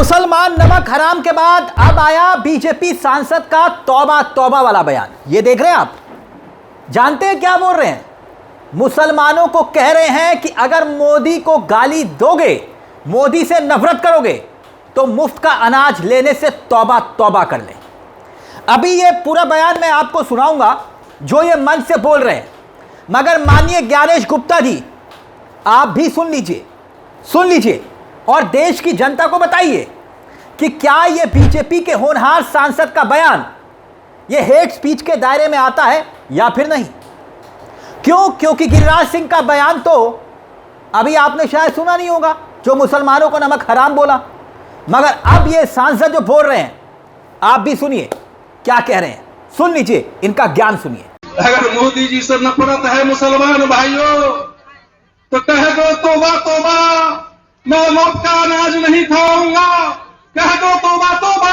मुसलमान नमक हराम के बाद अब आया बीजेपी सांसद का तौबा तौबा वाला बयान। ये देख रहे हैं आप, जानते हैं क्या बोल रहे हैं? मुसलमानों को कह रहे हैं कि अगर मोदी को गाली दोगे, मोदी से नफरत करोगे तो मुफ्त का अनाज लेने से तौबा तौबा कर लें। अभी ये पूरा बयान मैं आपको सुनाऊंगा जो ये मन से बोल रहे हैं, मगर माननीय ज्ञानेश गुप्ता जी आप भी सुन लीजिए और देश की जनता को बताइए कि क्या ये बीजेपी के होनहार सांसद का बयान ये हेट स्पीच के दायरे में आता है या फिर नहीं। क्योंकि गिरिराज सिंह का बयान तो अभी आपने शायद सुना नहीं होगा, जो मुसलमानों को नमक हराम बोला, मगर अब ये सांसद जो बोल रहे हैं आप भी सुनिए क्या कह रहे हैं। सुन लीजिए, इनका ज्ञान सुनिए। अगर मोदी जी से नफरत है मुसलमान भाइयों तो कह दो तौबा तौबा, मैं मुफ्त का अनाज नहीं खाऊंगा। कह दो तौबा तौबा,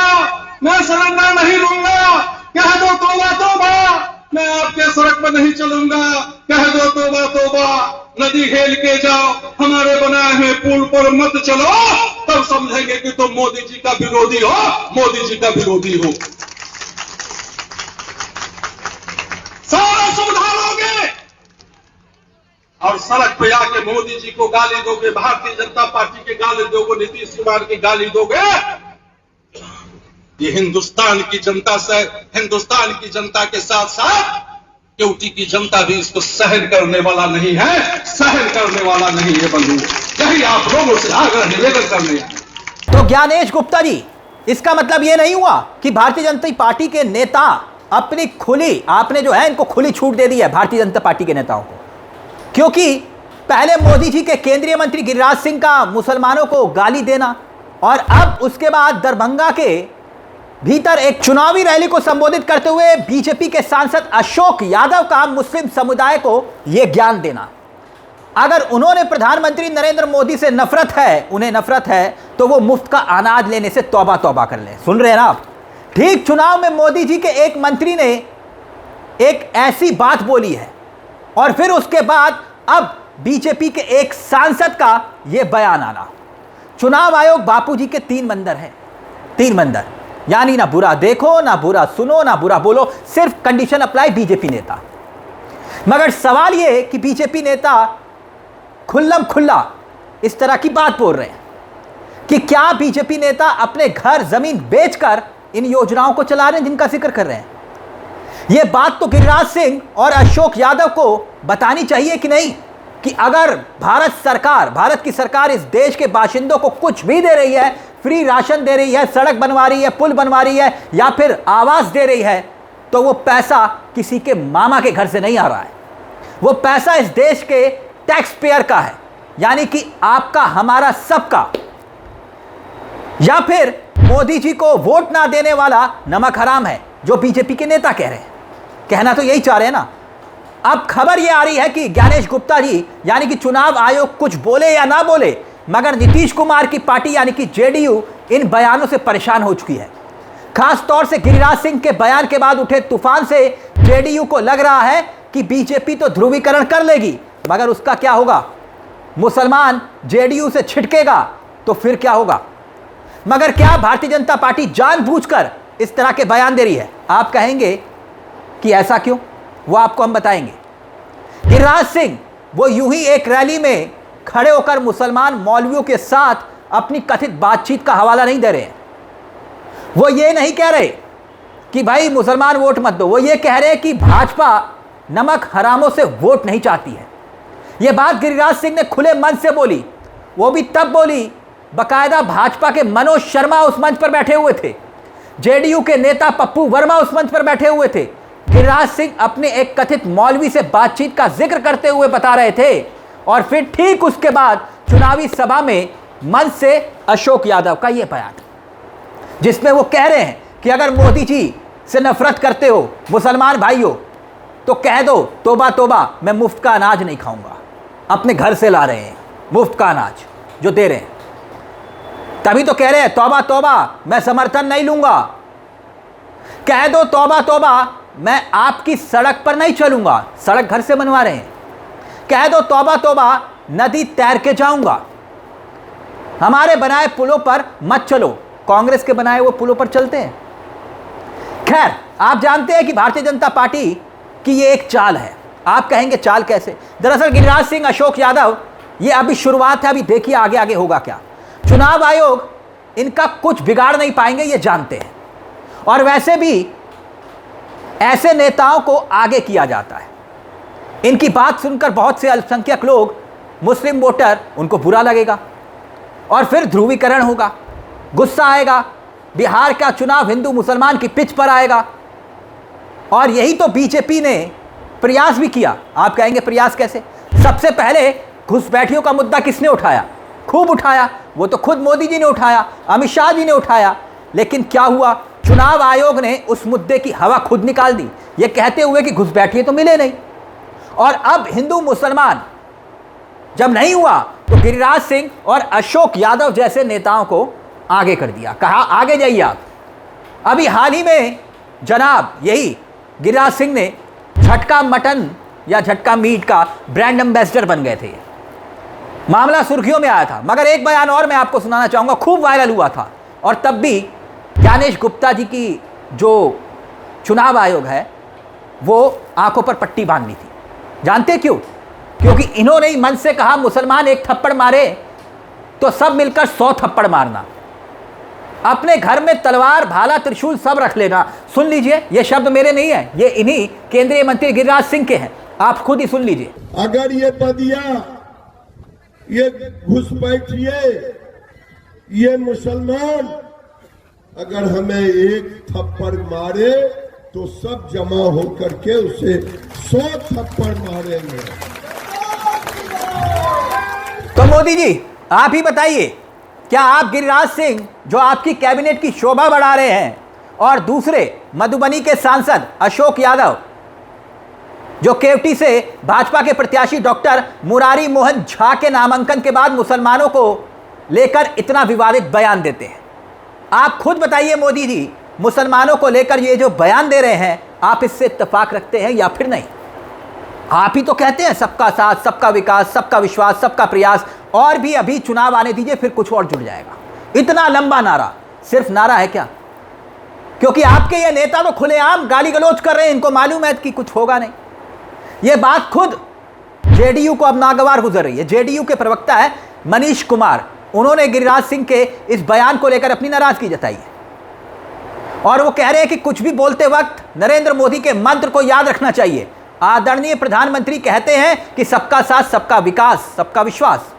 मैं सिलेंडर नहीं लूंगा। कह दो तौबा तौबा, मैं आपके सड़क पर नहीं चलूंगा। कह दो तौबा तौबा, नदी खेल के जाओ, हमारे बनाए हुए पुल पर मत चलो, तब समझेंगे कि तुम मोदी जी का विरोधी हो, मोदी जी का विरोधी हो। सारा सुविधा लोगे और सड़क पे आके मोदी जी को गाली दोगे, भारतीय जनता पार्टी के गाली दोगे, नीतीश कुमार की गाली दोगे। ये हिंदुस्तान की जनता के साथ साथ यूटी की जनता भी इसको सहन करने वाला नहीं है, सहन करने वाला नहीं है बंधु। यही आप लोगों से आग्रह निवेदन करने हैं। तो ज्ञानेश गुप्ता जी, इसका मतलब यह नहीं हुआ कि भारतीय जनता पार्टी के नेता अपनी खुली, आपने जो है इनको खुली छूट दे दी है भारतीय जनता पार्टी के नेताओं को, क्योंकि पहले मोदी जी के केंद्रीय मंत्री गिरिराज सिंह का मुसलमानों को गाली देना और अब उसके बाद दरभंगा के भीतर एक चुनावी रैली को संबोधित करते हुए बीजेपी के सांसद अशोक यादव का मुस्लिम समुदाय को यह ज्ञान देना। अगर उन्होंने प्रधानमंत्री नरेंद्र मोदी से उन्हें नफरत है तो वो मुफ्त का अनाज लेने से तौबा तौबा कर लें। सुन रहे हैं ना आप? ठीक चुनाव में मोदी जी के एक मंत्री ने एक ऐसी बात बोली है और फिर उसके बाद अब बीजेपी के एक सांसद का यह बयान आना। चुनाव आयोग बापूजी के 3 बंदर हैं, 3 बंदर, यानी ना बुरा देखो, ना बुरा सुनो, ना बुरा बोलो, सिर्फ कंडीशन अप्लाई बीजेपी नेता। मगर सवाल यह कि बीजेपी नेता खुल्लम खुल्ला इस तरह की बात बोल रहे हैं कि क्या बीजेपी नेता अपने घर जमीन बेचकर इन योजनाओं को चला रहे हैं जिनका जिक्र कर रहे हैं। यह बात तो गिरिराज सिंह और अशोक यादव को बतानी चाहिए कि नहीं, कि अगर भारत की सरकार इस देश के बाशिंदों को कुछ भी दे रही है, फ्री राशन दे रही है, सड़क बनवा रही है, पुल बनवा रही है या फिर आवास दे रही है, तो वो पैसा किसी के मामा के घर से नहीं आ रहा है। वो पैसा इस देश के टैक्स पेयर का है, यानी कि आपका, हमारा, सबका। या फिर मोदी जी को वोट ना देने वाला नमक हराम है, जो बीजेपी के नेता कह रहे हैं। कहना तो यही चाह रहे हैं ना। अब खबर यह आ रही है कि ज्ञानेश गुप्ता जी, यानी कि चुनाव आयोग कुछ बोले या ना बोले, मगर नीतीश कुमार की पार्टी यानी कि जेडीयू इन बयानों से परेशान हो चुकी है। खास तौर से गिरिराज सिंह के बयान के बाद उठे तूफान से जेडीयू को लग रहा है कि बीजेपी तो ध्रुवीकरण कर लेगी, मगर उसका क्या होगा? मुसलमान जेडीयू से छिटकेगा तो फिर क्या होगा? मगर क्या भारतीय जनता पार्टी जानबूझकर इस तरह के बयान दे रही है? आप कहेंगे कि ऐसा क्यों, वो आपको हम बताएंगे। गिरिराज सिंह वो यूं ही एक रैली में खड़े होकर मुसलमान मौलवियों के साथ अपनी कथित बातचीत का हवाला नहीं दे रहे हैं। वो ये नहीं कह रहे कि भाई मुसलमान वोट मत दो, वो ये कह रहे हैं कि भाजपा नमक हरामों से वोट नहीं चाहती है। ये बात गिरिराज सिंह ने खुले मन से बोली, वो भी तब बोली बकायदा भाजपा के मनोज शर्मा उस मंच पर बैठे हुए थे, जेडीयू के नेता पप्पू वर्मा उस मंच पर बैठे हुए थे। गिरिराज सिंह अपने एक कथित मौलवी से बातचीत का जिक्र करते हुए बता रहे थे और फिर ठीक उसके बाद चुनावी सभा में मंच से अशोक यादव का यह बयान, जिसमें वो कह रहे हैं कि अगर मोदी जी से नफरत करते हो मुसलमान भाइयों तो कह दो तौबा तौबा, मैं मुफ्त का अनाज नहीं खाऊंगा। अपने घर से ला रहे हैं मुफ्त का अनाज जो दे रहे हैं, तभी तो कह रहे हैं तौबा तौबा, मैं समर्थन नहीं लूंगा। कह दो तौबा तौबा, मैं आपकी सड़क पर नहीं चलूंगा, सड़क घर से बनवा रहे हैं। कह दो तौबा तौबा, नदी तैर के जाऊंगा। हमारे बनाए पुलों पर मत चलो, कांग्रेस के बनाए वो पुलों पर चलते हैं। खैर, आप जानते हैं कि भारतीय जनता पार्टी की ये एक चाल है। आप कहेंगे चाल कैसे? दरअसल गिरिराज सिंह, अशोक यादव, ये अभी शुरुआत है, अभी देखिए आगे आगे होगा क्या। चुनाव आयोग इनका कुछ बिगाड़ नहीं पाएंगे, ये जानते हैं। और वैसे भी ऐसे नेताओं को आगे किया जाता है। इनकी बात सुनकर बहुत से अल्पसंख्यक लोग, मुस्लिम वोटर, उनको बुरा लगेगा और फिर ध्रुवीकरण होगा, गुस्सा आएगा, बिहार का चुनाव हिंदू मुसलमान की पिच पर आएगा। और यही तो बीजेपी ने प्रयास भी किया। आप कहेंगे प्रयास कैसे? सबसे पहले घुसपैठियों का मुद्दा किसने उठाया? खूब उठाया, वो तो खुद मोदी जी ने उठाया, अमित शाह जी ने उठाया। लेकिन क्या हुआ? चुनाव आयोग ने उस मुद्दे की हवा खुद निकाल दी, ये कहते हुए कि घुसपैठिए तो मिले नहीं। और अब हिंदू मुसलमान जब नहीं हुआ तो गिरिराज सिंह और अशोक यादव जैसे नेताओं को आगे कर दिया, कहा आगे जाइए आप। अभी हाल ही में जनाब यही गिरिराज सिंह ने झटका मटन या झटका मीट का ब्रांड एम्बेसडर बन गए थे। मामला सुर्खियों में आया था। मगर एक बयान और मैं आपको सुनाना चाहूँगा, खूब वायरल हुआ था। और तब भी ज्ञानेश गुप्ता जी की जो चुनाव आयोग है वो आंखों पर पट्टी बांध ली थी। जानते क्यों? क्योंकि इन्होंने ही मन से कहा मुसलमान एक थप्पड़ मारे तो सब मिलकर 100 थप्पड़ मारना, अपने घर में तलवार भाला त्रिशूल सब रख लेना। सुन लीजिए, ये शब्द मेरे नहीं है, ये इन्हीं केंद्रीय मंत्री गिरिराज सिंह के हैं। आप खुद ही सुन लीजिए। अगर ये बदिया, ये घुसपैठिए, ये मुसलमान अगर हमें एक थप्पड़ मारे तो सब जमा होकर के उसे 100 थप्पड़ मारेंगे। तो मोदी जी आप ही बताइए, क्या आप गिरिराज सिंह जो आपकी कैबिनेट की शोभा बढ़ा रहे हैं और दूसरे मधुबनी के सांसद अशोक यादव जो केवटी से भाजपा के प्रत्याशी डॉक्टर मुरारी मोहन झा के नामांकन के बाद मुसलमानों को लेकर इतना विवादित बयान देते हैं, आप खुद बताइए मोदी जी, मुसलमानों को लेकर ये जो बयान दे रहे हैं आप इससे इत्तेफाक रखते हैं या फिर नहीं? आप ही तो कहते हैं सबका साथ, सबका विकास, सबका विश्वास, सबका प्रयास। और भी अभी चुनाव आने दीजिए, फिर कुछ और जुड़ जाएगा। इतना लंबा नारा सिर्फ नारा है क्या? क्योंकि आपके ये नेता तो खुलेआम गाली गलौज कर रहे हैं, इनको मालूम है कि कुछ होगा नहीं। ये बात खुद जेडीयू को अब नागवार गुजर रही है। जेडीयू के प्रवक्ता है मनीष कुमार, उन्होंने गिरिराज सिंह के इस बयान को लेकर अपनी नाराजगी जताई है और वो कह रहे हैं कि कुछ भी बोलते वक्त नरेंद्र मोदी के मंत्र को याद रखना चाहिए। आदरणीय प्रधानमंत्री कहते हैं कि सबका साथ, सबका विकास, सबका विश्वास।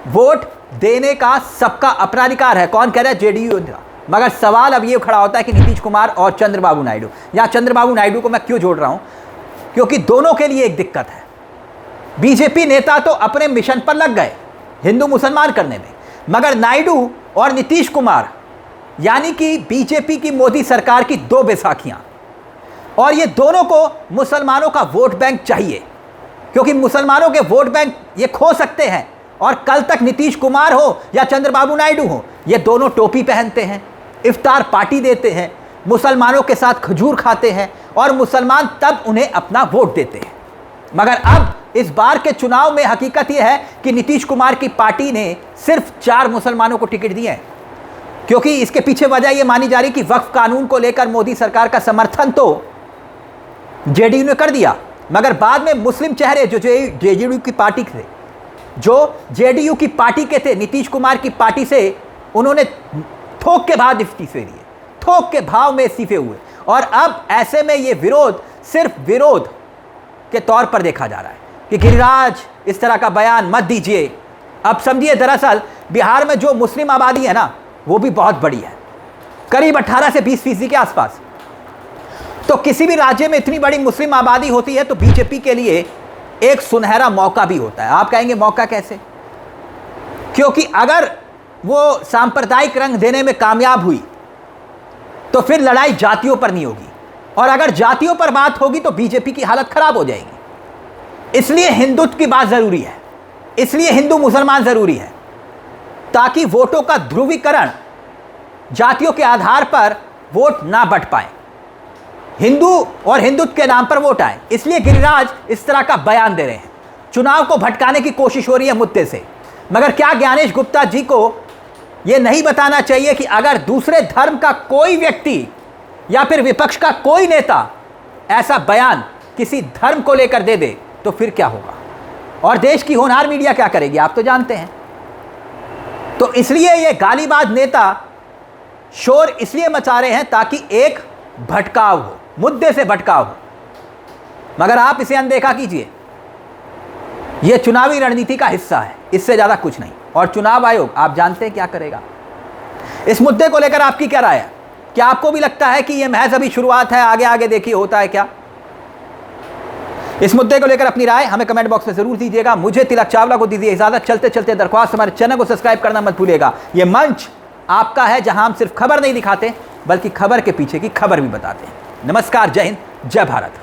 वोट देने का सबका अपना अधिकार है। कौन कह रहा है? जेडीयू। मगर सवाल अब ये खड़ा होता है कि नीतीश कुमार और चंद्रबाबू नायडू, या चंद्रबाबू नायडू को मैं क्यों जोड़ रहा हूं? क्योंकि दोनों के लिए एक दिक्कत है। बीजेपी नेता तो अपने मिशन पर लग गए हिंदू मुसलमान करने में, मगर नायडू और नीतीश कुमार यानी कि बीजेपी की मोदी सरकार की दो बैसाखियां, और ये दोनों को मुसलमानों का वोट बैंक चाहिए। क्योंकि मुसलमानों के वोट बैंक ये खो सकते हैं और कल तक नीतीश कुमार हो या चंद्रबाबू नायडू हो, ये दोनों टोपी पहनते हैं, इफ्तार पार्टी देते हैं, मुसलमानों के साथ खजूर खाते हैं और मुसलमान तब उन्हें अपना वोट देते हैं। मगर अब इस बार के चुनाव में हकीकत यह है कि नीतीश कुमार की पार्टी ने सिर्फ 4 मुसलमानों को टिकट दिए हैं। क्योंकि इसके पीछे वजह यह मानी जा रही कि वक्फ कानून को लेकर मोदी सरकार का समर्थन तो जेडीयू ने कर दिया, मगर बाद में मुस्लिम चेहरे जो जेडीयू की पार्टी थे, जो जेडीयू की पार्टी के थे, नीतीश कुमार की पार्टी से उन्होंने थोक के भाव इस्तीफे दिए, थोक के भाव में इस्तीफे हुए। और अब ऐसे में ये विरोध सिर्फ विरोध के तौर पर देखा जा रहा है कि गिरिराज इस तरह का बयान मत दीजिए। अब समझिए, दरअसल बिहार में जो मुस्लिम आबादी है ना, वो भी बहुत बड़ी है, करीब 18 से 20% के आसपास। तो किसी भी राज्य में इतनी बड़ी मुस्लिम आबादी होती है तो बीजेपी के लिए एक सुनहरा मौका भी होता है। आप कहेंगे मौका कैसे? क्योंकि अगर वो सांप्रदायिक रंग देने में कामयाब हुई तो फिर लड़ाई जातियों पर नहीं होगी, और अगर जातियों पर बात होगी तो बीजेपी की हालत खराब हो जाएगी। इसलिए हिंदुत्व की बात जरूरी है, इसलिए हिंदू मुसलमान जरूरी है, ताकि वोटों का ध्रुवीकरण जातियों के आधार पर वोट ना बंट पाए, हिंदू और हिंदुत्व के नाम पर वोट आए। इसलिए गिरिराज इस तरह का बयान दे रहे हैं। चुनाव को भटकाने की कोशिश हो रही है मुद्दे से। मगर क्या ज्ञानेश गुप्ता जी को यह नहीं बताना चाहिए कि अगर दूसरे धर्म का कोई व्यक्ति या फिर विपक्ष का कोई नेता ऐसा बयान किसी धर्म को लेकर दे दे तो फिर क्या होगा, और देश की होनहार मीडिया क्या करेगी, आप तो जानते हैं। तो इसलिए ये गालीबाज नेता शोर इसलिए मचा रहे हैं ताकि एक भटकाव हो, मुद्दे से भटकाव हो, मगर आप इसे अनदेखा कीजिए। यह चुनावी रणनीति का हिस्सा है, इससे ज्यादा कुछ नहीं। और चुनाव आयोग आप जानते हैं क्या करेगा। इस मुद्दे को लेकर आपकी क्या राय है? क्या आपको भी लगता है कि यह महज अभी शुरुआत है, आगे आगे देखिए होता है क्या? इस मुद्दे को लेकर अपनी राय हमें कमेंट बॉक्स में जरूर दीजिएगा। मुझे तिलक चावला को दीजिए इजाजत। चलते चलते दरख्वास्त, हमारे चैनल को सब्सक्राइब करना मत भूलिएगा। यह मंच आपका है जहां हम सिर्फ खबर नहीं दिखाते बल्कि खबर के पीछे की खबर भी बताते हैं। नमस्कार, जय हिंद, जय भारत।